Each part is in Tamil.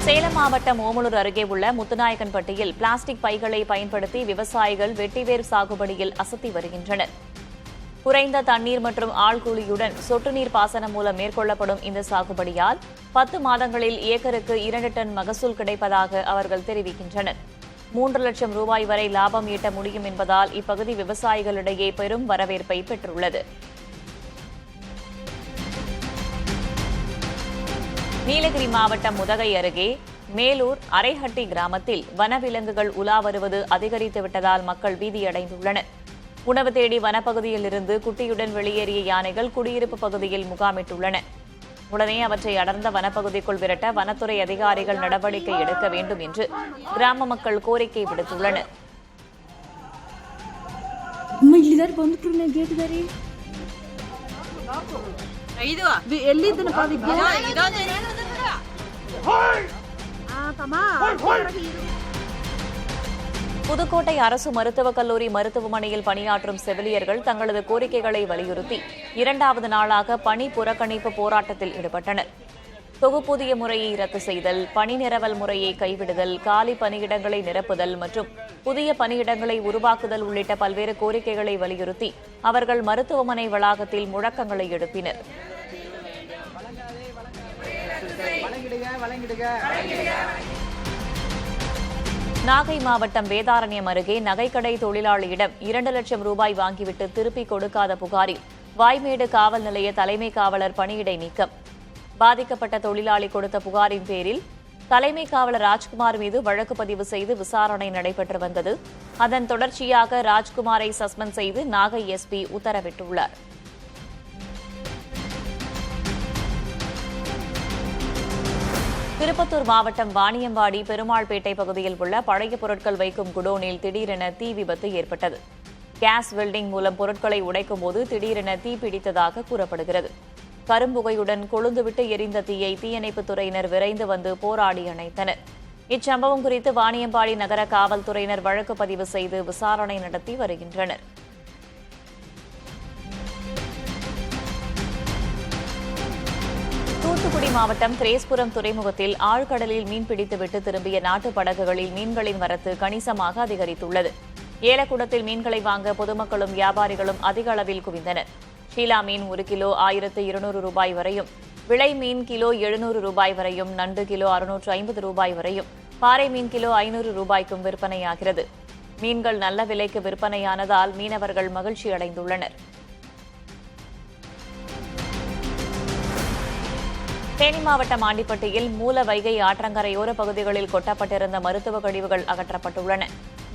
சேலம் மாவட்டம் ஓமலூர் அருகே உள்ள முத்துநாயக்கன்பட்டியில் பிளாஸ்டிக் பைகளை பயன்படுத்தி விவசாயிகள் வெட்டிவேர் சாகுபடியில் அசத்தி வருகின்றனர். குறைந்த தண்ணீர் மற்றும் ஆழ்கூலியுடன் சொட்டு நீர் பாசனம் மூலம் மேற்கொள்ளப்படும் இந்த சாகுபடியால் 10 மாதங்களில் ஏக்கருக்கு 2 டன் மகசூல் கிடைப்பதாக அவர்கள் தெரிவிக்கின்றனர். 3 லட்சம் ரூபாய் வரை லாபம் ஈட்ட முடியும் என்பதால் இப்பகுதி விவசாயிகளிடையே பெரும் வரவேற்பை பெற்றுள்ளது. நீலகிரி மாவட்டம் முதகை அருகே மேலூர் அரைஹட்டி கிராமத்தில் வனவிலங்குகள் உலா வருவது அதிகரித்துவிட்டதால் மக்கள் பீதியடைந்துள்ளனர். உணவு தேடி வனப்பகுதியில் இருந்து குட்டியுடன் வெளியேறிய யானைகள் குடியிருப்பு பகுதியில் முகாமிட்டுள்ளன. உடனே அவற்றை அடர்ந்த வனப்பகுதிக்குள் விரட்ட வனத்துறை அதிகாரிகள் நடவடிக்கை எடுக்க வேண்டும் என்று கிராம மக்கள் கோரிக்கை விடுத்துள்ளனர். புதுக்கோட்டை அரசு மருத்துவக் கல்லூரி மருத்துவமனையில் பணியாற்றும் செவிலியர்கள் தங்களது கோரிக்கைகளை வலியுறுத்தி 2வது நாளாக பணி புறக்கணிப்பு போராட்டத்தில் ஈடுபட்டனர். தொகுப்பூதிய முறையை ரத்து செய்தல், பணி நிரவல் முறையை கைவிடுதல், காலி பணியிடங்களை நிரப்புதல் மற்றும் புதிய பணியிடங்களை உருவாக்குதல் உள்ளிட்ட பல்வேறு கோரிக்கைகளை வலியுறுத்தி அவர்கள் மருத்துவமனை வளாகத்தில் முழக்கங்களை எழுப்பினர். நாகை மாவட்டம் வேதாரண்யம் அருகே நகைக்கடை தொழிலாளியிடம் 2 லட்சம் ரூபாய் வாங்கிவிட்டு திருப்பிக் கொடுக்காத புகாரில் வாய்மேடு காவல் நிலைய தலைமை காவலர் பணியிடை நீக்கம். பாதிக்கப்பட்ட தொழிலாளி கொடுத்த புகாரின் பேரில் தலைமை காவலர் ராஜ்குமார் மீது வழக்கு பதிவு செய்து விசாரணை நடைபெற்று வந்தது. அதன் தொடர்ச்சியாக ராஜ்குமாரை சஸ்பெண்ட் செய்து நாகை எஸ்பி உத்தரவிட்டுள்ளார். திருப்பத்தூர் மாவட்டம் வாணியம்பாடி பெருமாள்பேட்டை பகுதியில் உள்ள பழைய பொருட்கள் வைக்கும் குடோனில் திடீரென தீ விபத்து ஏற்பட்டது. கேஸ் வெல்டிங் மூலம் பொருட்களை உடைக்கும் போது திடீரென தீ பிடித்ததாக கூறப்படுகிறது. கரும்புகையுடன் கொழுந்துவிட்டு எரிந்த தீயை தீயணைப்புத் துறையினர் விரைந்து வந்து போராடி அணைத்தனர். இச்சம்பவம் குறித்து வாணியம்பாடி நகர காவல்துறையினர் வழக்கு பதிவு செய்து விசாரணை நடத்தி வருகின்றனர். தூத்துக்குடி மாவட்டம் திரேஸ்புரம் துறைமுகத்தில் ஆழ்கடலில் மீன்பிடித்துவிட்டு திரும்பிய நாட்டு படகுகளில் மீன்களின் வரத்து கணிசமாக அதிகரித்துள்ளது. ஏலக்கூடத்தில் மீன்களை வாங்க பொதுமக்களும் வியாபாரிகளும் அதிக அளவில் குவிந்தனர். ஷீலா மீன் 1 கிலோ 1200 ரூபாய் வரையும், விளை மீன் கிலோ 700 ரூபாய் வரையும், நண்டு கிலோ 650 ரூபாய் வரையும், பாறை மீன் கிலோ 500 ரூபாய்க்கும் விற்பனையாகிறது. மீன்கள் நல்ல விலைக்கு விற்பனையானதால் மீனவர்கள் மகிழ்ச்சி அடைந்துள்ளனர். தேனி மாவட்டம் ஆண்டிப்பட்டியில் மூல வைகை ஆற்றங்கரையோர பகுதிகளில் கொட்டப்பட்டிருந்த மருத்துவ கழிவுகள் அகற்றப்பட்டுள்ளன.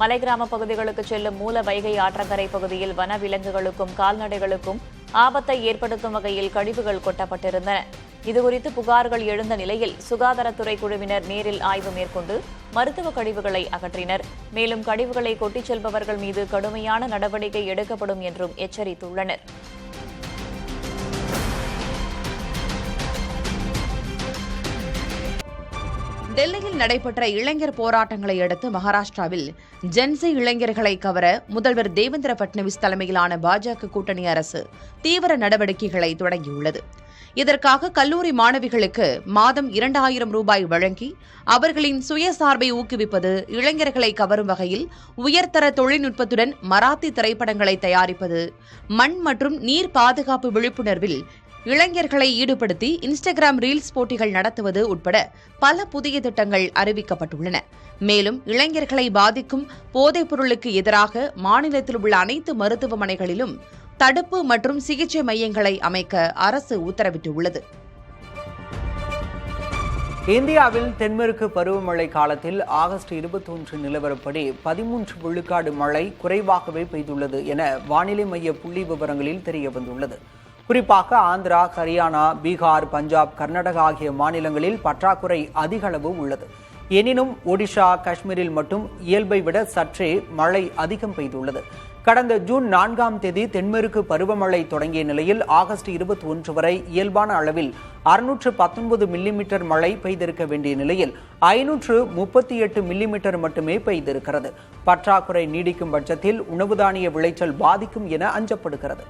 மலை கிராம பகுதிகளுக்கு செல்லும் மூல வைகை ஆற்றங்கரை பகுதியில் வனவிலங்குகளுக்கும் கால்நடைகளுக்கும் ஆபத்தை ஏற்படுத்தும் வகையில் கழிவுகள் கொட்டப்பட்டிருந்தன. இதுகுறித்து புகார்கள் எழுந்த நிலையில் சுகாதாரத்துறை குழுவினர் நேரில் ஆய்வு மேற்கொண்டு மருத்துவ கழிவுகளை அகற்றினர். மேலும் கழிவுகளை கொட்டிச் செல்பவர்கள் மீது கடுமையான நடவடிக்கை எடுக்கப்படும் என்றும் எச்சரித்துள்ளனர். டெல்லியில் நடைபெற்ற இளைஞர் போராட்டங்களை அடுத்து மகாராஷ்டிராவில் ஜென்சி இளைஞர்களை கவர முதல்வர் தேவேந்திர பட்னவிஸ் தலைமையிலான பாஜக கூட்டணி அரசு தீவிர நடவடிக்கைகளை தொடங்கியுள்ளது. இதற்காக கல்லூரி மாணவிகளுக்கு மாதம் 2000 ரூபாய் வழங்கி அவர்களின் சுயசார்பை ஊக்குவிப்பது, இளைஞர்களை கவரும் வகையில் உயர்தர தொழில்நுட்பத்துடன் மராத்தி திரைப்படங்களை தயாரிப்பது, மண் மற்றும் நீர் பாதுகாப்பு விழிப்புணர்வில் இளைஞர்களை ஈடுபடுத்தி இன்ஸ்டாகிராம் ரீல்ஸ் போட்டிகள் நடத்துவது உட்பட பல புதிய திட்டங்கள் அறிவிக்கப்பட்டுள்ளன. மேலும் இளைஞர்களை பாதிக்கும் போதைப் பொருளுக்கு எதிராக மாநிலத்தில் உள்ள அனைத்து மருத்துவமனைகளிலும் தடுப்பு மற்றும் சிகிச்சை மையங்களை அமைக்க அரசு உத்தரவிட்டுள்ளது. இந்தியாவில் தென்மேற்கு பருவமழை காலத்தில் ஆகஸ்ட் 21 நிலவரப்படி 13 விழுக்காடு மழை குறைவாகவே பெய்துள்ளது என வானிலை மைய புள்ளி விவரங்களில் தெரியவந்துள்ளது. குறிப்பாக ஆந்திரா, ஹரியானா, பீகார், பஞ்சாப், கர்நாடகா ஆகிய மாநிலங்களில் பற்றாக்குறை அதிக அளவு உள்ளது. எனினும் ஒடிஷா, காஷ்மீரில் மட்டும் இயல்பை விட சற்றே மழை அதிகம் பெய்துள்ளது. கடந்த ஜூன் 4ஆம் தேதி தென்மேற்கு பருவமழை தொடங்கிய நிலையில் ஆகஸ்ட் 21 வரை இயல்பான அளவில் 619 மில்லிமீட்டர் மழை பெய்திருக்க வேண்டிய நிலையில் 538 மில்லிமீட்டர் மட்டுமே பெய்திருக்கிறது. பற்றாக்குறை நீடிக்கும் பட்சத்தில் உணவு தானிய விளைச்சல் பாதிக்கும் என அஞ்சப்படுகிறது.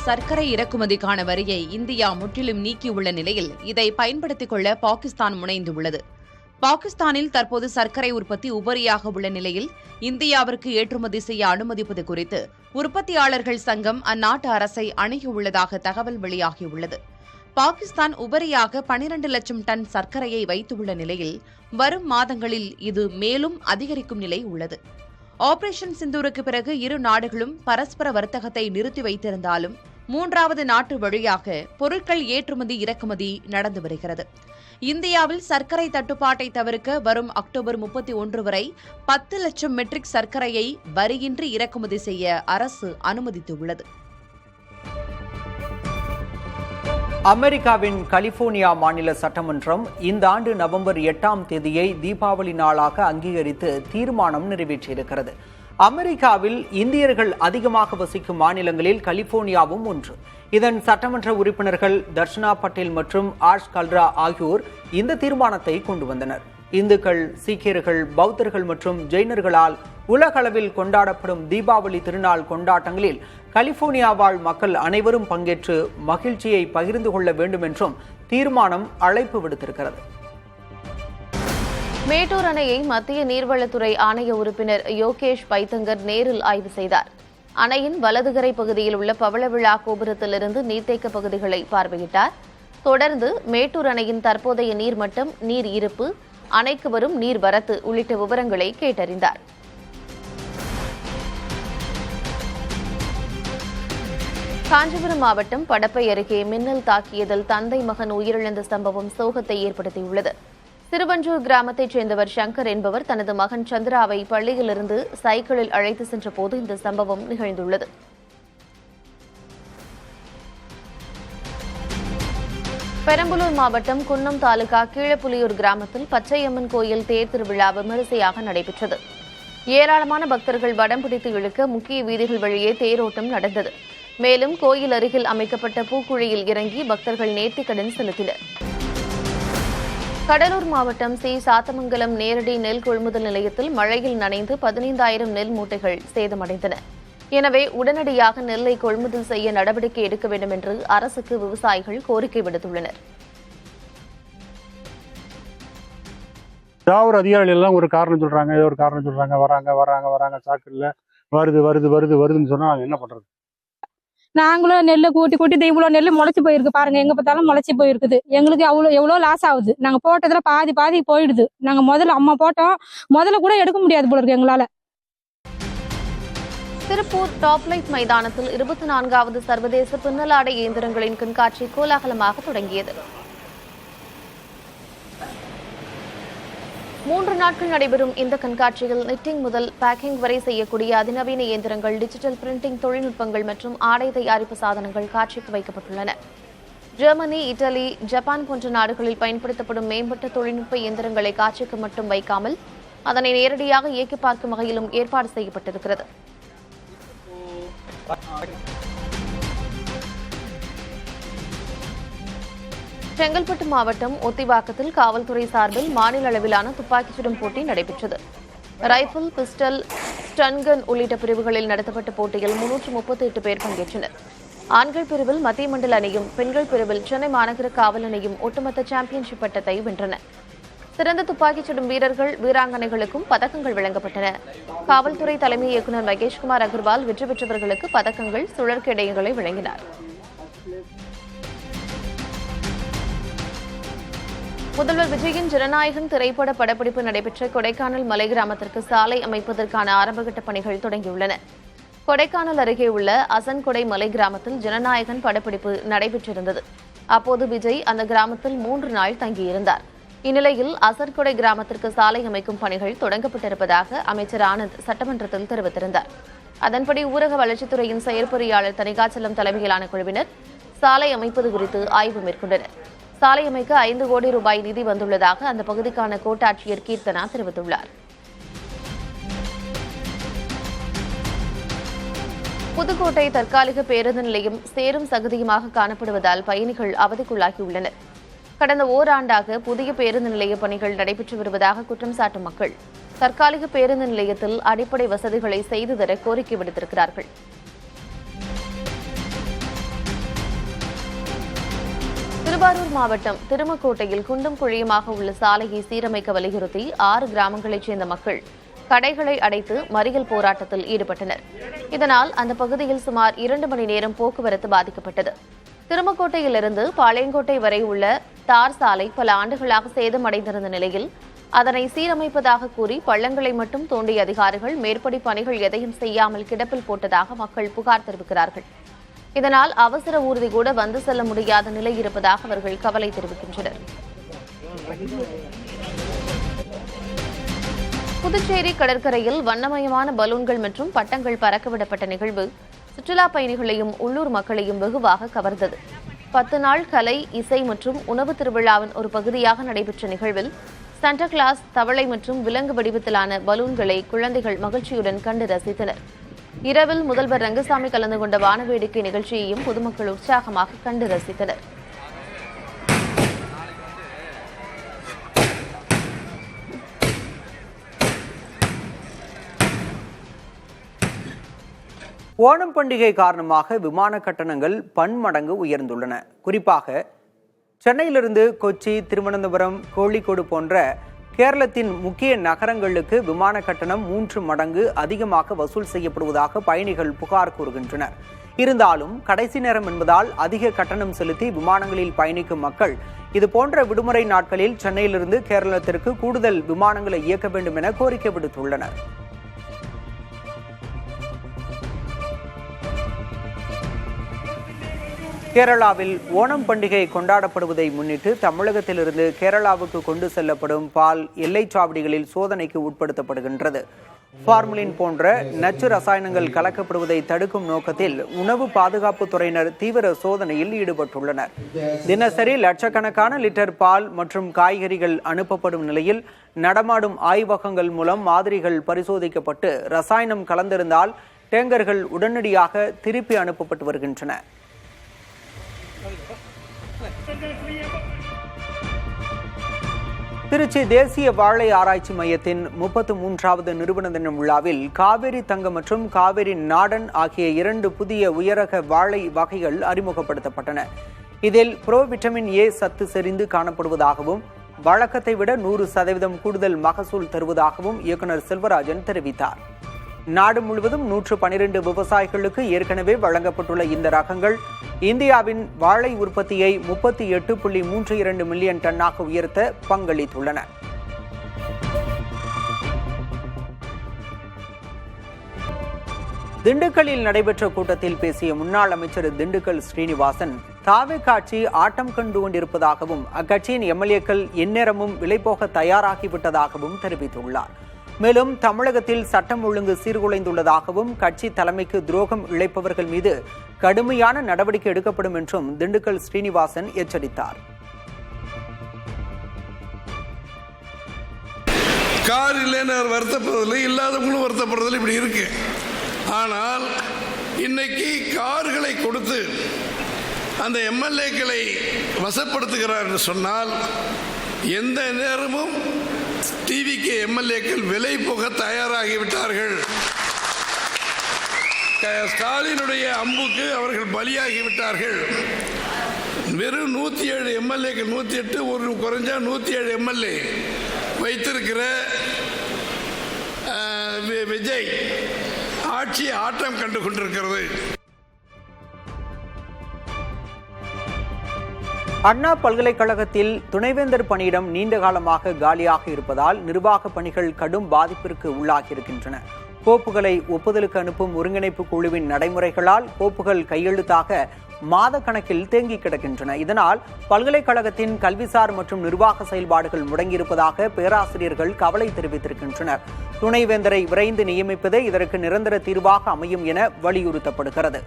சர்க்கரை இறக்குமதிக்கான வரியை இந்தியா முற்றிலும் நீக்கியுள்ள நிலையில் இதை பயன்படுத்திக் கொள்ள பாகிஸ்தான் முனைந்துள்ளது. பாகிஸ்தானில் தற்போது சர்க்கரை உற்பத்தி உபரியாக உள்ள நிலையில் இந்தியாவிற்கு ஏற்றுமதி செய்ய அனுமதிப்பது குறித்து உற்பத்தியாளர்கள் சங்கம் அந்நாட்டு அரசை அணுகியுள்ளதாக தகவல் வெளியாகியுள்ளது. பாகிஸ்தான் உபரியாக 12 லட்சம் டன் சர்க்கரையை வைத்துள்ள நிலையில் வரும் மாதங்களில் இது மேலும் அதிகரிக்கும் நிலை உள்ளது. ஆபரேஷன் சிந்தூருக்கு பிறகு இரு நாடுகளும் பரஸ்பர வர்த்தகத்தை நிறுத்தி வைத்திருந்தாலும் மூன்றாவது நாட்டு வழியாக பொருட்கள் ஏற்றுமதி இறக்குமதி நடந்து வருகிறது. இந்தியாவில் சர்க்கரை தட்டுப்பாட்டை தவிர்க்க வரும் அக்டோபர் 31 வரை 10 லட்சம் மெட்ரிக் சர்க்கரையை வரியின்றி இறக்குமதி செய்ய அரசு அனுமதித்துள்ளது. அமெரிக்காவின் கலிபோர்னியா மாநில சட்டமன்றம் இந்த ஆண்டு நவம்பர் 8ஆம் தேதியை தீபாவளி நாளாக அங்கீகரித்து தீர்மானம் நிறைவேற்றியிருக்கிறது. அமெரிக்காவில் இந்தியர்கள் அதிகமாக வசிக்கும் மாநிலங்களில் கலிபோர்னியாவும் ஒன்று. இதன் சட்டமன்ற உறுப்பினர்கள் தர்ஷனா பட்டேல் மற்றும் ஆஷ் கல்ரா ஆகியோர் இந்த தீர்மானத்தை கொண்டு வந்தனர். இந்துக்கள், சீக்கியர்கள், பௌத்தர்கள் மற்றும் ஜெயினர்களால் உலகளவில் கொண்டாடப்படும் தீபாவளி திருநாள் கொண்டாட்டங்களில் கலிபோர்னியா வாழ் மக்கள் அனைவரும் பங்கேற்று மகிழ்ச்சியை பகிர்ந்து கொள்ள வேண்டும் என்றும் தீர்மானம் அழைப்பு விடுத்திருக்கிறது. மேட்டூர் அணையை மத்திய நீர்வளத்துறை ஆணைய உறுப்பினர் யோகேஷ் பைத்தங்கர் நேரில் ஆய்வு செய்தார். அணையின் வலதுகரை பகுதியில் உள்ள பவளவிழா கோபுரத்திலிருந்து நீர்த்தேக்க பகுதிகளை பார்வையிட்டார். தொடர்ந்து மேட்டூர் அணையின் தற்போதைய நீர்மட்டம், நீர் இருப்பு, அணைக்கு வரும் நீர்வரத்து உள்ளிட்ட விவரங்களை கேட்டறிந்தார். காஞ்சிபுரம் மாவட்டம் படப்பை அருகே மின்னல் தாக்கியதில் தந்தை மகன் உயிரிழந்த சம்பவம் சோகத்தை ஏற்படுத்தியுள்ளது. திருவஞ்சூர் கிராமத்தைச் சேர்ந்தவர் சங்கர் என்பவர் தனது மகன் சந்திராவை பள்ளியிலிருந்து சைக்கிளில் அழைத்து சென்ற போது இந்த சம்பவம் நிகழ்ந்துள்ளது. பெரம்பலூர் மாவட்டம் குன்னம் தாலுகா கீழப்புலியூர் கிராமத்தில் பச்சையம்மன் கோயில் தேர் திருவிழா விமரிசையாக நடைபெற்றது. ஏராளமான பக்தர்கள் வடம் பிடித்து இழுக்க முக்கிய வீதிகள் வழியே தேரோட்டம் நடந்தது. மேலும் கோயில் அருகில் அமைக்கப்பட்ட பூக்குழியில் இறங்கி பக்தர்கள் நேர்த்திக்கடன் செலுத்தினர். கடலூர் மாவட்டம் சி சாத்தமங்கலம் நேரடி நெல் கொள்முதல் நிலையத்தில் மழையில் நனைந்து 15,000 நெல் மூட்டைகள் சேதமடைந்தன. எனவே உடனடியாக நெல்லை கொள்முதல் செய்ய நடவடிக்கை எடுக்க வேண்டும் என்று அரசுக்கு விவசாயிகள் கோரிக்கை விடுத்துள்ளனர். ஏதாவது ஒரு அதிகாரிகள் எல்லாம் ஒரு காரணம் சொல்றாங்க, வராங்க சாக்குல வருதுன்னு சொன்னா நாங்க என்ன பண்றது? நாங்களும் நெல்லை கூட்டி இவ்வளவு நெல் முளைச்சு போயிருக்கு பாருங்க. எங்க பார்த்தாலும் முளைச்சி போயிருக்குது. எங்களுக்கு எவ்வளவு லாஸ் ஆகுது. நாங்க போட்டதுல பாதி போயிடுது. நாங்க முதல்ல அம்மா போட்டோம், முதல்ல கூட எடுக்க முடியாது போல இருக்கு எங்களால. திருப்பூர் டாப்லைட் மைதானத்தில் 24வது சர்வதேச பின்னலாடை இயந்திரங்களின் கண்காட்சி கோலாகலமாக தொடங்கியது. 3 நாட்கள் நடைபெறும் இந்த கண்காட்சியில் நிட்டிங் முதல் பேக்கிங் வரை செய்யக்கூடிய அதிநவீன இயந்திரங்கள், டிஜிட்டல் பிரிண்டிங் தொழில்நுட்பங்கள் மற்றும் ஆடை தயாரிப்பு சாதனங்கள் காட்சிக்கு வைக்கப்பட்டுள்ளன. ஜெர்மனி, இத்தாலி, ஜப்பான் போன்ற நாடுகளில் பயன்படுத்தப்படும் மேம்பட்ட தொழில்நுட்ப இயந்திரங்களை காட்சிக்கு மட்டும் வைக்காமல் அதனை நேரடியாக இயக்கி பார்க்கும் வகையிலும் ஏற்பாடு செய்யப்பட்டிருக்கிறது. செங்கல்பட்டு மாவட்டம் ஒத்திவாக்கத்தில் காவல்துறை சார்பில் மாநில அளவிலான துப்பாக்கிச் சுடும் போட்டி நடைபெற்றது. ரைபிள், பிஸ்டல், ஸ்டன்கன் உள்ளிட்ட பிரிவுகளில் நடத்தப்பட்ட போட்டியில் 338 பேர் பங்கேற்றனர். ஆண்கள் பிரிவில் மத்திய மண்டல அணியும், பெண்கள் பிரிவில் சென்னை மாநகர காவல் அணியும் ஒட்டுமொத்த சாம்பியன்ஷிப் பட்டத்தை வென்றன. சிறந்த துப்பாக்கிச் சுடும் வீரர்கள், வீராங்கனைகளுக்கும் பதக்கங்கள் வழங்கப்பட்டன. காவல்துறை தலைமை இயக்குநர் மகேஷ்குமார் அகர்வால் வெற்றி பெற்றவர்களுக்கு பதக்கங்கள், சுழற்கேடயங்களை வழங்கினார். முதல்வர் விஜயின் ஜனநாயகன் திரைப்பட படப்பிடிப்பு நடைபெற்ற கொடைக்கானல் மலை கிராமத்திற்கு சாலை அமைப்பதற்கான ஆரம்பகட்ட பணிகள் தொடங்கியுள்ளன. கொடைக்கானல் அருகே உள்ள அசன்கொடை மலை கிராமத்தில் ஜனநாயகன் படப்பிடிப்பு நடைபெற்றிருந்தது. அப்போது விஜய் அந்த கிராமத்தில் 3 நாள் தங்கியிருந்தார். இந்நிலையில் அசன்கொடை கிராமத்திற்கு சாலை அமைக்கும் பணிகள் தொடங்கப்பட்டிருப்பதாக அமைச்சர் ஆனந்த் சட்டமன்றத்தில் தெரிவித்திருந்தார். அதன்படி ஊரக வளர்ச்சித்துறையின் செயற்பொறியாளர் தணிகாச்சலம் தலைமையிலான குழுவினர் சாலை அமைப்பது குறித்து ஆய்வு மேற்கொண்டனர். சாலை அமைக்க 5 கோடி ரூபாய் நிதி வந்துள்ளதாக அந்த பகுதிக்கான கோட்டாட்சியர் கீர்த்தனா தெரிவித்துள்ளார். புதுக்கோட்டை தற்காலிக பேருந்து நிலையம் சேரும் சகதியுமாக காணப்படுவதால் பயணிகள் அவதிக்குள்ளாகியுள்ளனர். கடந்த ஓராண்டாக புதிய பேருந்து நிலைய பணிகள் நடைபெற்று வருவதாக குற்றம் சாட்டும் மக்கள் தற்காலிக பேருந்து நிலையத்தில் அடிப்படை வசதிகளை செய்து தர கோரிக்கை விடுத்திருக்கிறார்கள். திருவாரூர் மாவட்டம் திருமக்கோட்டையில் குண்டும் குழியுமாக உள்ள சாலையை சீரமைக்க வலியுறுத்தி 6 கிராமங்களைச் சேர்ந்த மக்கள் கடைகளை அடைத்து மறியல் போராட்டத்தில் ஈடுபட்டனர். இதனால் அந்த பகுதியில் சுமார் 2 மணி நேரம் போக்குவரத்து பாதிக்கப்பட்டது. திருமக்கோட்டையிலிருந்து பாளையங்கோட்டை வரை உள்ள தார் சாலை பல ஆண்டுகளாக சேதமடைந்திருந்த நிலையில் அதனை சீரமைப்பதாக கூறி பள்ளங்களை மட்டும் தோண்டிய அதிகாரிகள் மேற்படி பணிகள் எதையும் செய்யாமல் கிடப்பில் போட்டதாக மக்கள் புகார் தெரிவிக்கிறார்கள். இதனால் அவசர ஊர்தி கூட வந்து செல்ல முடியாத நிலை இருப்பதாக அவர்கள் கவலை தெரிவிக்கின்றனர். புதுச்சேரி கடற்கரையில் வண்ணமயமான பலூன்கள் மற்றும் பட்டங்கள் பறக்கவிடப்பட்ட நிகழ்வு சுற்றுலா பயணிகளையும் உள்ளூர் மக்களையும் வெகுவாக கவர்ந்தது. 10 நாள் கலை, இசை மற்றும் உணவு திருவிழாவின் ஒரு பகுதியாக நடைபெற்ற நிகழ்வில் சாண்டா கிளாஸ், தவளை மற்றும் விலங்கு வடிவத்திலான பலூன்களை குழந்தைகள் மகிழ்ச்சியுடன் கண்டு ரசித்தனர். இரவில் முதல்வர் ரங்கசாமி கலந்து கொண்ட வானவேடிக்கை நிகழ்ச்சியையும் பொதுமக்கள் உற்சாகமாக கண்டு ரசித்தனர். ஓணம் பண்டிகை காரணமாக விமான கட்டணங்கள் பன்மடங்கு உயர்ந்துள்ளன. குறிப்பாக சென்னையிலிருந்து கொச்சி, திருவனந்தபுரம், கோழிக்கோடு போன்ற கேரளத்தின் முக்கிய நகரங்களுக்கு விமான கட்டணம் 3 மடங்கு அதிகமாக வசூல் செய்யப்படுவதாக பயணிகள் புகார் கூறுகின்றனர். இருந்தாலும் கடைசி நேரம் என்பதால் அதிக கட்டணம் செலுத்தி விமானங்களில் பயணிக்கும் மக்கள் இதுபோன்ற விடுமுறை நாட்களில் சென்னையிலிருந்து கேரளத்திற்கு கூடுதல் விமானங்களை இயக்க வேண்டும் என கோரிக்கை விடுத்துள்ளனர். கேரளாவில் ஓணம் பண்டிகை கொண்டாடப்படுவதை முன்னிட்டு தமிழகத்திலிருந்து கேரளாவுக்கு கொண்டு செல்லப்படும் பால் எல்லைச் சாவடிகளில் சோதனைக்கு உட்படுத்தப்படுகின்றது. ஃபார்மலின் போன்ற நச்சு ரசாயனங்கள் கலக்கப்படுவதை தடுக்கும் நோக்கத்தில் உணவு பாதுகாப்பு துறையினர் தீவிர சோதனையில் ஈடுபட்டுள்ளனர். தினசரி லட்சக்கணக்கான லிட்டர் பால் மற்றும் காய்கறிகள் அனுப்பப்படும் நிலையில் நடமாடும் ஆய்வகங்கள் மூலம் மாதிரிகள் பரிசோதிக்கப்பட்டு ரசாயனம் கலந்திருந்தால் டேங்கர்கள் உடனடியாக திருப்பி அனுப்பப்பட்டு வருகின்றன. திருச்சி தேசிய வாழை ஆராய்ச்சி மையத்தின் 33வது நிறுவன தின விழாவில் காவேரி தங்கம் மற்றும் காவேரி நாடன் ஆகிய 2 புதிய உயரக வாழை வகைகள் அறிமுகப்படுத்தப்பட்டன. இதில் ப்ரோ விட்டமின் ஏ சத்து செறிந்து காணப்படுவதாகவும் வழக்கத்தை விட 100% கூடுதல் மகசூல் தருவதாகவும் இயக்குநர் செல்வராஜன் தெரிவித்தார். நாடு முழுவதும் 112 விவசாயிகளுக்கு ஏற்கனவே வழங்கப்பட்டுள்ள இந்த ரகங்கள் இந்தியாவின் வாழை உற்பத்தியை 38.32 மில்லியன் டன்னாக உயர்த்த பங்களித்துள்ளன. திண்டுக்கல்லில் நடைபெற்ற கூட்டத்தில் பேசிய முன்னாள் அமைச்சர் திண்டுக்கல் ஸ்ரீனிவாசன் தாவேகா ஆட்சி ஆட்டம் கண்டு கொண்டிருப்பதாகவும் அக்கட்சியின் எம்எல்ஏக்கள் எந்நேரமும் விலைபோக தயாராகிவிட்டதாகவும் தெரிவித்துள்ளார். மேலும் தமிழகத்தில் சட்டம் ஒழுங்கு சீர்குலைந்துள்ளதாகவும் கட்சி தலைமைக்கு துரோகம் இழைப்பவர்கள் மீது கடுமையான நடவடிக்கை எடுக்கப்படும் என்றும் திண்டுக்கல் ஸ்ரீனிவாசன் எச்சரித்தார். கார் இல்லைன்னு வருத்தப்படுறதில்லை, இல்லாதவங்களும் வருத்தப்படுறதில்லை, இப்படி இருக்கு. ஆனால் இன்னைக்கு கார்களை கொடுத்து அந்த எம்எல்ஏக்களை வசப்படுத்துகிறார் என்று சொன்னால் எந்த நேரமும் டிவிக்கு எம்எல்ஏக்கள் விலை போக தயாராகிவிட்டார்கள். ஸ்டாலினுடைய அம்புக்கு அவர்கள் பலியாகிவிட்டார்கள். வெறும் 107 எம்எல்ஏக்கள், 108 ஒரு குறைஞ்சா 107 எம்எல்ஏ வைத்திருக்கிற விஜய் ஆட்சி ஆட்டம் கண்டு கொண்டிருக்கிறது. அண்ணா பல்கலைக்கழகத்தில் துணைவேந்தர் பணியிடம் நீண்ட காலமாக காலியாக இருப்பதால் நிர்வாக பணிகள் கடும் பாதிப்பிற்கு உள்ளாகியிருக்கின்றன. கோப்புகளை ஒப்புதலுக்கு அனுப்பும் ஒருங்கிணைப்பு குழுவின் நடைமுறைகளால் கோப்புகள் கையெழுத்தாக மாத கணக்கில் தேங்கி கிடக்கின்றன. இதனால் பல்கலைக்கழகத்தின் கல்விசார் மற்றும் நிர்வாக செயல்பாடுகள் முடங்கியிருப்பதாக பேராசிரியர்கள் கவலை தெரிவித்திருக்கின்றனர். துணைவேந்தரை விரைந்து நியமிப்பதே இதற்கு நிரந்தர தீர்வாக அமையும் என வலியுறுத்தப்படுகிறது.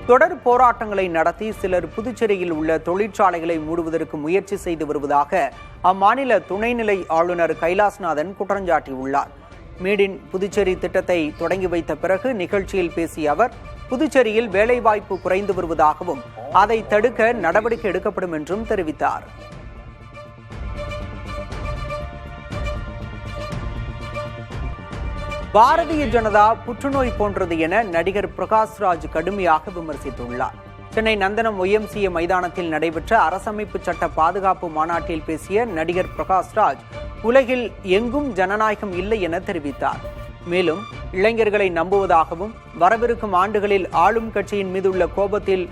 தொடர் போராட்டங்களை நடத்தி சிலர் புதுச்சேரியில் உள்ள தொழிற்சாலைகளை மூடுவதற்கு முயற்சி செய்து வருவதாக அம்மாநில துணைநிலை ஆளுநர் கைலாஸ்நாதன் குற்றஞ்சாட்டியுள்ளார். மேட் இன் புதுச்சேரி திட்டத்தை தொடங்கி வைத்த பிறகு நிகழ்ச்சியில் பேசிய அவர் புதுச்சேரியில் வேலைவாய்ப்பு குறைந்து வருவதாகவும் அதை தடுக்க நடவடிக்கை எடுக்கப்படும் என்றும் தெரிவித்தார். பாரதிய ஜனதா புற்றுநோய் போன்றது என நடிகர் பிரகாஷ்ராஜ் கடுமையாக விமர்சித்துள்ளார். சென்னை நந்தனம் YMCA மைதானத்தில் நடைபெற்ற அரசமைப்பு சட்ட பாதுகாப்பு மாநாட்டில் பேசிய நடிகர் பிரகாஷ்ராஜ் உலகில் எங்கும் ஜனநாயகம் இல்லை என தெரிவித்தார். மேலும் இளைஞர்களை நம்புவதாகவும் வரவிருக்கும் ஆண்டுகளில் ஆளும் கட்சியின் மீதுள்ள கோபத்தில்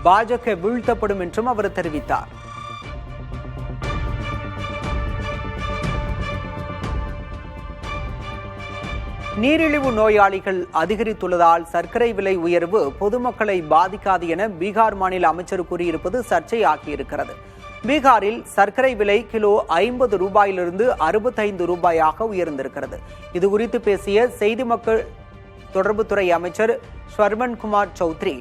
பாஜக வீழ்த்தப்படும் என்றும் அவர் தெரிவித்தார். நீரிழிவு நோயாளிகள் அதிகரித்துள்ளதால் சர்க்கரை விலை உயர்வு பொதுமக்களை பாதிக்காது என பீகார் மாநில அமைச்சர் கூறியிருப்பது சர்ச்சையாகியிருக்கிறது. பீகாரில் சர்க்கரை விலை கிலோ 50 ரூபாயிலிருந்து 65 ரூபாயாக உயர்ந்திருக்கிறது. இதுகுறித்து பேசிய செய்தி மக்கள் தொடர்புத்துறை அமைச்சர் ஸ்வர்மன் குமார் சௌத்ரி,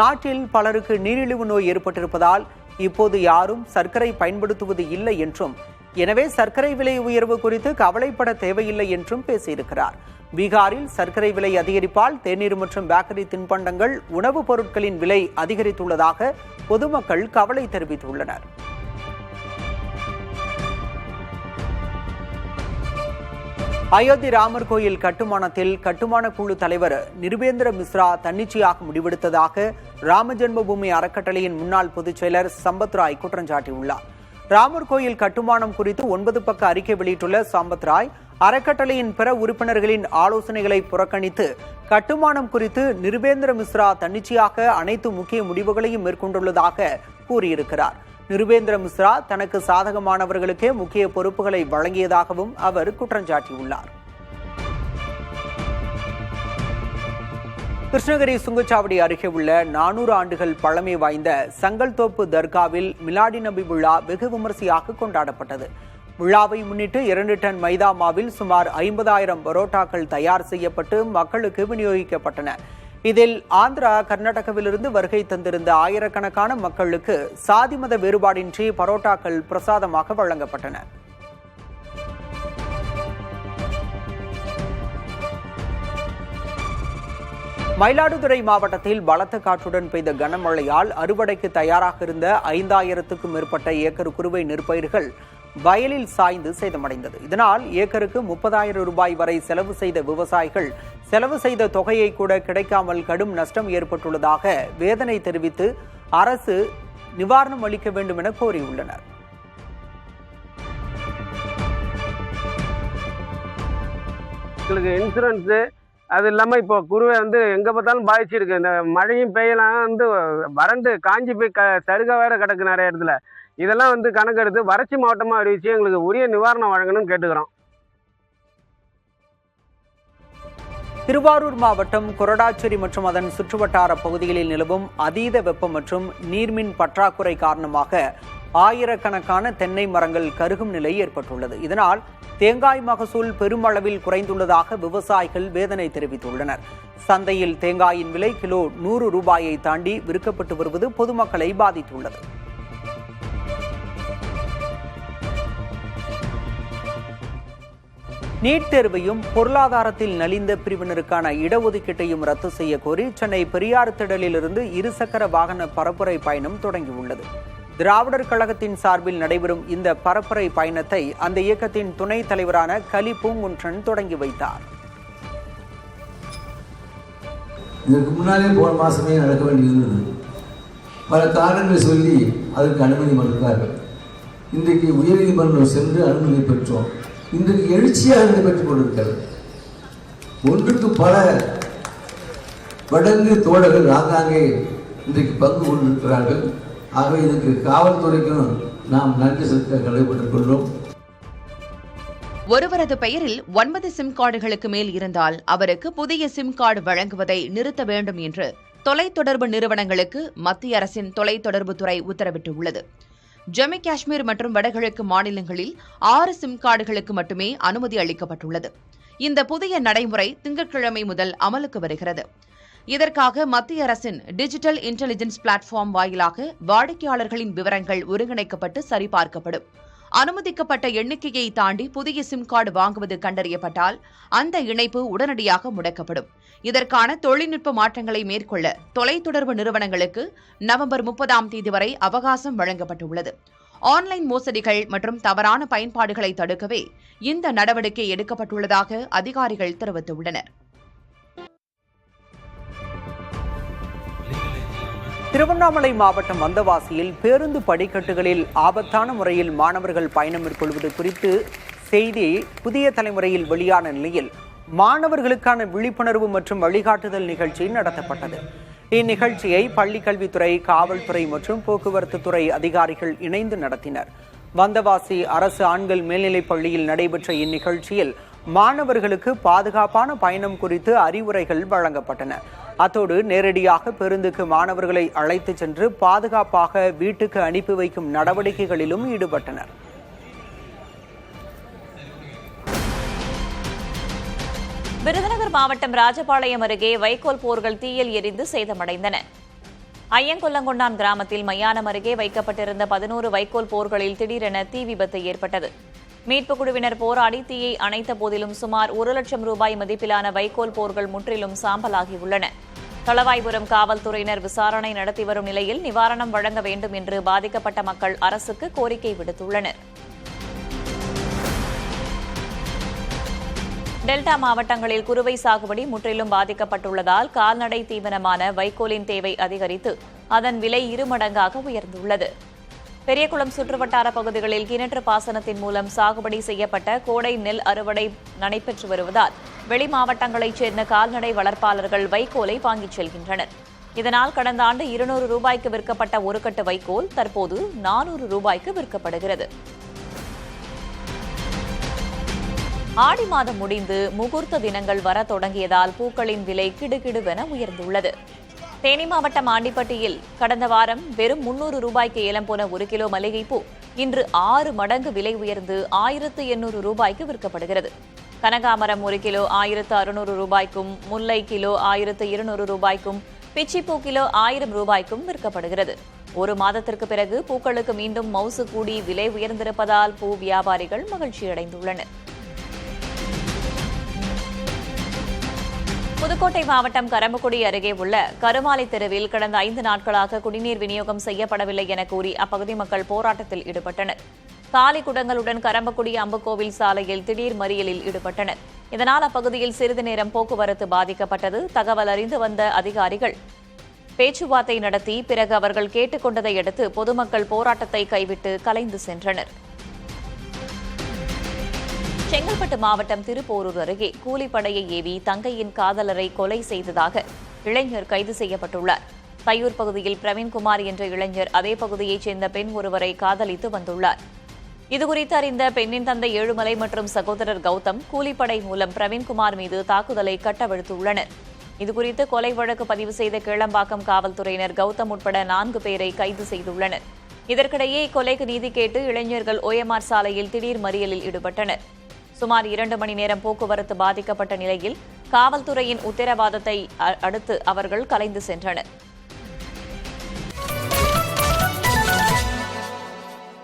நாட்டில் பலருக்கு நீரிழிவு நோய் ஏற்பட்டிருப்பதால் இப்போது யாரும் சர்க்கரை பயன்படுத்துவது இல்லை என்றும், எனவே சர்க்கரை விலை உயர்வு குறித்து கவலைப்பட தேவையில்லை என்றும் பேசியிருக்கிறார். பீகாரில் சர்க்கரை விலை அதிகரிப்பால் தேநீர் மற்றும் பேக்கரி தின்பண்டங்கள், உணவுப் பொருட்களின் விலை அதிகரித்துள்ளதாக பொதுமக்கள் கவலை தெரிவித்துள்ளனர். அயோத்தி ராமர் கோயில் கட்டுமானத்தில் கட்டுமான குழு தலைவர் நிருபேந்திர மிஸ்ரா தன்னிச்சையாக முடிவெடுத்ததாக ராம ஜென்மபூமி அறக்கட்டளையின் முன்னாள் பொதுச் செயலர் சம்பத் ராய் குற்றம் சாட்டியுள்ளார். ராமர் கோயில் கட்டுமானம் குறித்து 9 பக்க அறிக்கை வெளியிட்டுள்ள சம்பத் ராய், அறக்கட்டளையின் பிற உறுப்பினர்களின் ஆலோசனைகளை புறக்கணித்து கட்டுமானம் குறித்து நிருபேந்திர மிஸ்ரா தன்னிச்சையாக அனைத்து முக்கிய முடிவுகளையும் மேற்கொண்டுள்ளதாக கூறியிருக்கிறார். நிருபேந்திர மிஸ்ரா தனக்கு சாதகமானவர்களுக்கே முக்கிய பொறுப்புகளை வழங்கியதாகவும் அவர் குற்றம் சாட்டியுள்ளார். கிருஷ்ணகிரி சுங்கச்சாவடி அருகே உள்ள 400 ஆண்டுகள் பழமை வாய்ந்த சங்கல்தோப்பு தர்காவில் மிலாடி நபி விழா வெகு விமரிசையாக கொண்டாடப்பட்டது. விழாவை முன்னிட்டு 2 டன் மைதா மாவில் சுமார் 50,000 பரோட்டாக்கள் தயார் செய்யப்பட்டு மக்களுக்கு விநியோகிக்கப்பட்டன. இதில் ஆந்திரா, கர்நாடகாவிலிருந்து வருகை தந்திருந்த ஆயிரக்கணக்கான மக்களுக்கு சாதி மத வேறுபாடின்றி பரோட்டாக்கள் பிரசாதமாக வழங்கப்பட்டன. மயிலாடுதுறை மாவட்டத்தில் பலத்த காற்றுடன் பெய்த கனமழையால் அறுவடைக்கு தயாராக இருந்த 5,000க்கும் மேற்பட்ட ஏக்கர் குறுவை நெற்பயிர்கள் வயலில் சாய்ந்து சேதமடைந்தது. இதனால் ஏக்கருக்கு 30,000 ரூபாய் வரை செலவு செய்த விவசாயிகள் செலவு செய்த தொகையை கூட கிடைக்காமல் கடும் நஷ்டம் ஏற்பட்டுள்ளதாக வேதனை தெரிவித்து அரசு நிவாரணம் அளிக்க வேண்டும் என கோரியுள்ளனர். இன்சூரன்ஸ் அது இல்லாமல் இப்போ குருவை எங்கே பார்த்தாலும் பாதிச்சிருக்கு. இந்த மழையும் பெய்யலாம் வறண்டு காஞ்சி போய் சருகா வேற கிடக்கு நிறைய இடத்துல. இதெல்லாம் கணக்கெடுத்து வறட்சி மாவட்டமாக அறிவிச்சு எங்களுக்கு உரிய நிவாரணம் வழங்கணும்னு கேட்டுக்கிறோம். திருவாரூர் மாவட்டம் கொரடாச்சேரி மற்றும் அதன் சுற்றுவட்டார பகுதிகளில் நிலவும் அதீத வெப்பம் மற்றும் நீர்மின் பற்றாக்குறை காரணமாக ஆயிரக்கணக்கான தென்னை மரங்கள் கருகும் நிலை ஏற்பட்டுள்ளது. இதனால் தேங்காய் மகசூல் பெருமளவில் குறைந்துள்ளதாக விவசாயிகள் வேதனை தெரிவித்துள்ளனர். சந்தையில் தேங்காயின் விலை கிலோ 100 ரூபாயை தாண்டி விற்கப்பட்டு வருவது பொதுமக்களை பாதித்துள்ளது. நீட் தேர்வையும் பொருளாதாரத்தில் நலிந்த பிரிவினருக்கான இடஒதுக்கீட்டையும் ரத்து செய்ய கோரி சென்னை பெரியார் திடலிலிருந்து இருசக்கர வாகன பரப்புரை பயணம் தொடங்கியுள்ளது. திராவிடர் கழகத்தின் சார்பில் நடைபெறும் இந்த பரப்புரை பயணத்தை அந்த இயக்கத்தின் துணைத் தலைவரான கலி பூங்குன்றன் தொடங்கி வைத்தார். இதற்கு முன்னாலே போன மாசமே நடக்க வேண்டியிருந்தது. பல காரணங்களை சொல்லி அதற்கு அனுமதி மறுத்தார்கள். இன்றைக்கு உயர்நீதிமன்றம் சென்று அனுமதி பெற்றோம். இன்றைக்கு எழுச்சியாக நடைபெற்றுக் கொண்டிருக்கிறது. ஒன்றுக்கு பல வடங்கு தோழர்கள் ஆங்காங்கே இன்றைக்கு பங்கு கொண்டிருக்கிறார்கள். ஆகவே இதுக்கு காவல்துறைக்கும் நாம் நன்றி செலுத்த கடமைப்பட்டுக் கொள்கிறோம். ஒருவரது பெயரில் 9 சிம் கார்டுகளுக்கு மேல் இருந்தால் அவருக்கு புதிய சிம் கார்டு வழங்குவதை நிறுத்த வேண்டும் என்று தொலைத்தொடர்பு நிறுவனங்களுக்கு மத்திய அரசின் தொலைத்தொடர்புத்துறை உத்தரவிட்டுள்ளது. ஜம்மு காஷ்மீர் மற்றும் வடகிழக்கு மாநிலங்களில் 6 சிம் கார்டுகளுக்கு மட்டுமே அனுமதி அளிக்கப்பட்டுள்ளது. இந்த புதிய நடைமுறை திங்கட்கிழமை முதல் அமலுக்கு வருகிறது. இதற்காக மத்திய அரசின் டிஜிட்டல் இன்டெலிஜென்ஸ் பிளாட்ஃபார்ம் வாயிலாக வாடிக்கையாளர்களின் விவரங்கள் ஒருங்கிணைக்கப்பட்டு சரிபார்க்கப்படும். அனுமதிக்கப்பட்ட எண்ணிக்கையை தாண்டி புதிய சிம் கார்டு வாங்குவது கண்டறியப்பட்டால் அந்த இணைப்பு உடனடியாக முடக்கப்படும். இதற்கான தொழில்நுட்ப மாற்றங்களை மேற்கொள்ள தொலைத்தொடர்பு நிறுவனங்களுக்கு நவம்பர் 30ஆம் தேதி வரை அவகாசம் வழங்கப்பட்டுள்ளது. ஆன்லைன் மோசடிகள் மற்றும் தவறான பயன்பாடுகளை தடுக்கவே இந்த நடவடிக்கை எடுக்கப்பட்டுள்ளதாக அதிகாரிகள் தெரிவித்துள்ளனர். திருவண்ணாமலை மாவட்டம் வந்தவாசியில் பேருந்து படிக்கட்டுகளில் ஆபத்தான முறையில் மாணவர்கள் பயணம் மேற்கொள்வது குறித்து செய்தி புதிய தலைமுறையில் வெளியான நிலையில் மாணவர்களுக்கான விழிப்புணர்வு மற்றும் வழிகாட்டுதல் நிகழ்ச்சி நடத்தப்பட்டது. இந்நிகழ்ச்சியை பள்ளிக்கல்வித்துறை, காவல்துறை மற்றும் போக்குவரத்து துறை அதிகாரிகள் இணைந்து நடத்தினர். வந்தவாசி அரசு ஆண்கள் மேல்நிலைப் பள்ளியில் நடைபெற்ற இந்நிகழ்ச்சியில் மாணவர்களுக்கு பாதுகாப்பான பயணம் குறித்து அறிவுரைகள் வழங்கப்பட்டன. அத்தோடு நேரடியாக பேருந்துக்கு மாணவர்களை அழைத்து சென்று பாதுகாப்பாக வீட்டுக்கு அனுப்பி வைக்கும் நடவடிக்கைகளிலும் ஈடுபட்டனர். விருதுநகர் மாவட்டம் ராஜபாளையம் அருகே வைக்கோல் போர்கள் தீயில் எரிந்து சேதமடைந்தன. ஐயங்கொல்லங்கொண்டான் கிராமத்தில் மயானம் அருகே வைக்கப்பட்டிருந்த 11 வைக்கோல் போர்களில் திடீரென தீ விபத்து ஏற்பட்டது. மீட்புக் குழுவினர் போராடி தீயை அணைத்த போதிலும் சுமார் 1 லட்சம் ரூபாய் மதிப்பிலான வைக்கோல் போர்கள் முற்றிலும் சாம்பலாகியுள்ளன. தளவாய்புரம் காவல்துறையினர் விசாரணை நடத்தி வரும் நிலையில் நிவாரணம் வழங்க வேண்டும் என்று பாதிக்கப்பட்ட மக்கள் அரசுக்கு கோரிக்கை விடுத்துள்ளனர். டெல்டா மாவட்டங்களில் குறுவை சாகுபடி முற்றிலும் பாதிக்கப்பட்டுள்ளதால் கால்நடை தீவனமான வைக்கோலின் தேவை அதிகரித்து அதன் விலை 2 மடங்காக உயர்ந்துள்ளது. பெரியகுளம் சுற்றுவட்டார பகுதிகளில் கிணற்று பாசனத்தின் மூலம் சாகுபடி செய்யப்பட்ட கோடை நெல் அறுவடை நடைபெற்று வருவதால் வெளி மாவட்டங்களைச் சேர்ந்த கால்நடை வளர்ப்பாளர்கள் வைக்கோலை வாங்கிச் செல்கின்றனர். இதனால் கடந்த ஆண்டு 200 ரூபாய்க்கு விற்கப்பட்ட ஒரு கட்டு வைக்கோல் தற்போது 400 ரூபாய்க்கு விற்கப்படுகிறது. ஆடி மாதம் முடிந்து முகூர்த்த தினங்கள் வர தொடங்கியதால் பூக்களின் விலை கிடுகிடுவென உயர்ந்துள்ளது. தேனி மாவட்டம் ஆண்டிப்பட்டியில் கடந்த வாரம் வெறும் 300 ரூபாய்க்கு ஏலம் போன 1 கிலோ மல்லிகைப்பூ இன்று 6 மடங்கு விலை உயர்ந்து 1800 ரூபாய்க்கு விற்கப்படுகிறது. கனகாமரம் 1 கிலோ 1600 ரூபாய்க்கும், முல்லை கிலோ 1200 ரூபாய்க்கும், பிச்சிப்பூ கிலோ 1000 ரூபாய்க்கும் விற்கப்படுகிறது. ஒரு மாதத்திற்கு பிறகு பூக்களுக்கு மீண்டும் மவுசு கூடி விலை உயர்ந்திருப்பதால் பூ வியாபாரிகள் மகிழ்ச்சியடைந்துள்ளனர். புதுக்கோட்டை மாவட்டம் கரம்பக்குடி அருகே உள்ள கருமாலை தெருவில் கடந்த 5 நாட்களாக குடிநீர் விநியோகம் செய்யப்படவில்லை என கூறி அப்பகுதி மக்கள் போராட்டத்தில் ஈடுபட்டனர். காலி குடங்களுடன் கரம்பக்குடி அம்புக்கோவில் சாலையில் திடீர் மறியலில் ஈடுபட்டனர். இதனால் அப்பகுதியில் சிறிது நேரம் போக்குவரத்து பாதிக்கப்பட்டது. தகவல் அறிந்து வந்த அதிகாரிகள் பேச்சுவார்த்தை நடத்தி பிறகு அவர்கள் கேட்டுக்கொண்டதை அடுத்து பொதுமக்கள் போராட்டத்தை கைவிட்டு கலைந்து சென்றனர். செங்கல்பட்டு மாவட்டம் திருப்போரூர் அருகே கூலிப்படையை ஏவி தங்கையின் காதலரை கொலை செய்ததாக இளைஞர் கைது செய்யப்பட்டுள்ளார். தையூர் பகுதியில் பிரவீன்குமார் என்ற இளைஞர் அதே பகுதியைச் சேர்ந்த பெண் ஒருவரை காதலித்து வந்துள்ளார். இதுகுறித்து அறிந்த பெண்ணின் தந்தை ஏழுமலை மற்றும் சகோதரர் கௌதம் கூலிப்படை மூலம் பிரவீன்குமார் மீது தாக்குதலை கட்டவிழ்த்துள்ளனர். இதுகுறித்து கொலை வழக்கு பதிவு செய்த கீழம்பாக்கம் காவல்துறையினர் கௌதம் உட்பட 4 பேரை கைது செய்துள்ளனர். இதற்கிடையே கொலைக்கு நீதி கேட்டு இளைஞர்கள் OMR சாலையில் திடீர் மறியலில் ஈடுபட்டனர். சுமார் 2 மணி நேரம் போக்குவரத்து பாதிக்கப்பட்ட நிலையில் காவல்துறையின் உத்தரவாதத்தை அடுத்து அவர்கள் கலைந்து சென்றனர்.